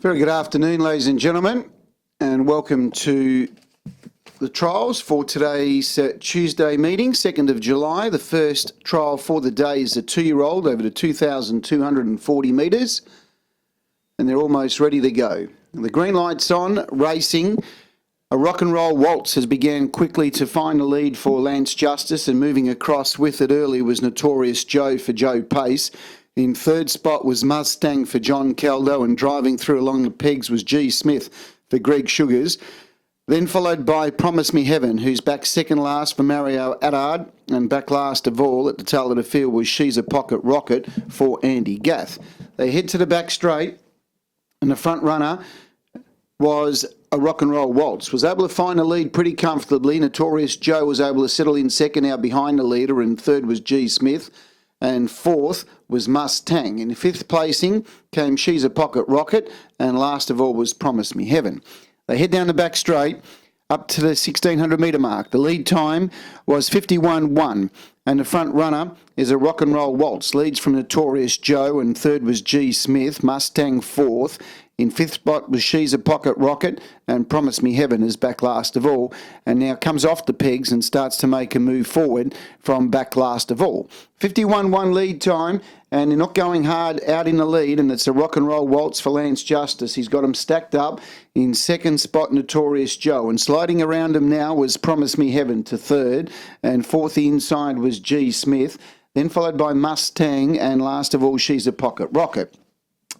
Very good afternoon, ladies and gentlemen, and welcome to the trials for today's Tuesday meeting, 2nd of July. The first trial for the day is a 2-year-old over to 2,240 metres, and they're almost ready to go. The green light's on, racing. A rock and roll waltz has began quickly to find the lead for Lance Justice, and moving across with it early was Notorious Joe for Joe Pace. In third spot was Mustang for John Caldo, and driving through along the pegs was G. Smith for Greg Sugars. Then followed by Promise Me Heaven, who's back second last for Mario Adard, and back last of all at the tail of the field was She's a Pocket Rocket for Andy Gath. They head to the back straight, and the front runner was a rock and roll waltz. Was able to find the lead pretty comfortably. Notorious Joe was able to settle in second now behind the leader, and third was G. Smith. And fourth was Mustang. In fifth placing came She's a Pocket Rocket, and last of all was Promise Me Heaven. They head down the back straight up to the 1,600 metre mark. The lead time was 51.1, and the front runner is a rock and roll waltz. Leads from Notorious Joe, and third was G. Smith. Mustang fourth. In fifth spot was She's a Pocket Rocket, and Promise Me Heaven is back last of all, and now comes off the pegs and starts to make a move forward from back last of all. 51.1 lead time, and they're not going hard out in the lead, and it's a rock and roll waltz for Lance Justice. He's got them stacked up. In second spot, Notorious Joe, and sliding around him now was Promise Me Heaven to third, and fourth inside was G. Smith, then followed by Mustang, and last of all, She's a Pocket Rocket.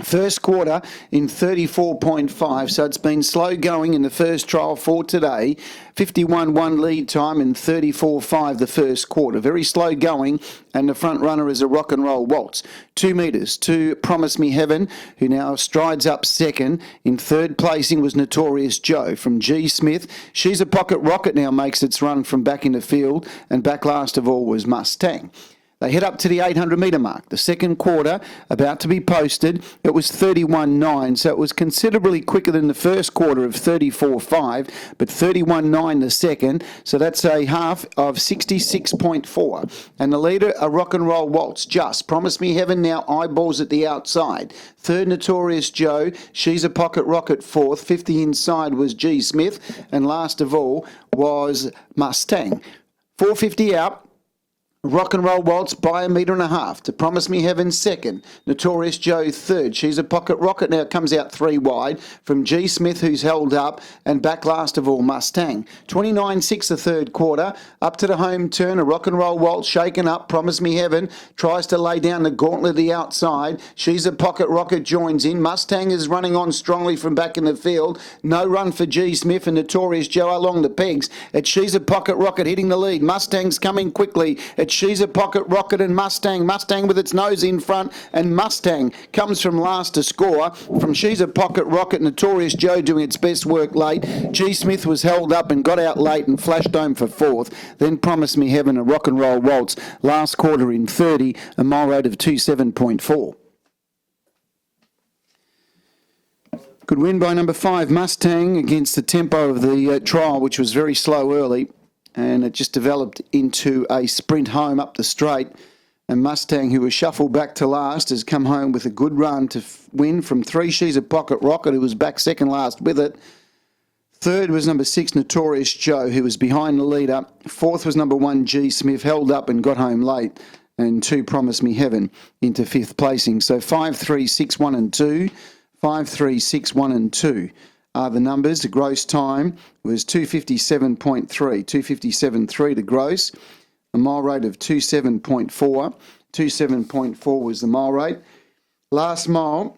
First quarter in 34.5, so it's been slow going in the first trial for today. 51.1 lead time and 34.5 the first quarter. Very slow going, and the front runner is a rock and roll waltz. 2 metres to Promise Me Heaven, who now strides up second. In third placing was Notorious Joe from G. Smith. She's a Pocket Rocket now makes its run from back in the field, and back last of all was Mustang. They head up to the 800 metre mark. The second quarter about to be posted. It was 31.9, so it was considerably quicker than the first quarter of 34.5, but 31.9 the second, so that's a half of 66.4. And the leader, a rock and roll waltz, Just. Promise Me Heaven now eyeballs at the outside. Third, Notorious Joe. She's a Pocket Rocket fourth. 50 inside was G. Smith, and last of all was Mustang. 450 out. Rock and roll waltz by 1.5 metres to Promise Me Heaven second. Notorious Joe third. She's a Pocket Rocket now comes out 3 wide from G. Smith, who's held up, and back last of all Mustang. 29.6 the third quarter. Up to the home turn, a rock and roll waltz shaken up. Promise Me Heaven tries to lay down the gauntlet of the outside. She's a Pocket Rocket joins in. Mustang is running on strongly from back in the field. No run for G. Smith, and Notorious Joe along the pegs. It's She's a Pocket Rocket hitting the lead. Mustang's coming quickly. It's She's a Pocket Rocket and Mustang. Mustang with its nose in front, and Mustang comes from last to score. From She's a Pocket Rocket, Notorious Joe doing its best work late. G. Smith was held up and got out late and flashed home for fourth. Then Promise Me Heaven, a rock and roll waltz. Last quarter in 30, a mile rate of 27.4. Good win by number 5, Mustang, against the tempo of the trial, which was very slow early. And it just developed into a sprint home up the straight. And Mustang, who was shuffled back to last, has come home with a good run to win from 3. She's a Pocket Rocket, who was back second last with it. Third was number 6, Notorious Joe, who was behind the leader. Fourth was number 1, G. Smith, held up and got home late. And 2, Promise Me Heaven, into 5th placing. So 5, 3, 6, 1 and 2. 5, 3, 6, 1 and 2. Are the numbers. The gross time was 257.3, 257.3 to gross. A mile rate of 27.4. 27.4 was the mile rate. Last mile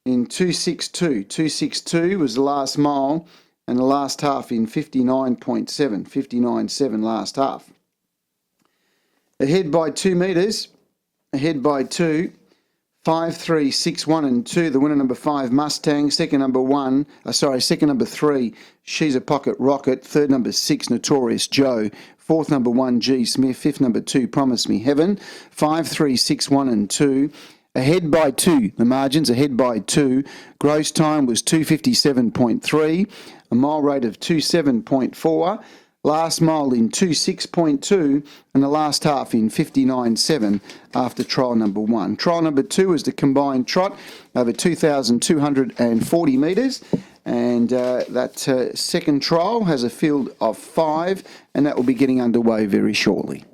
in 262. 262 was the last mile, and the last half in 59.7. 59.7 last half. Ahead by 2 metres. Ahead by 2. 5, 3, 6, 1 and 2. The winner number 5, Mustang. Second number 3, She's a Pocket Rocket. Third number 6, Notorious Joe. Fourth number 1, G. Smith. Fifth number 2, Promise Me Heaven. 5, 3, 6, 1 and 2. Ahead by 2. The margins ahead by 2. Gross time was 257.3. A mile rate of 27.4. last mile in 2:6.2 and the last half in 59.7 after trial number 1. Trial number 2 was the combined trot over 2,240 metres, and that second trial has a field of 5, and that will be getting underway very shortly.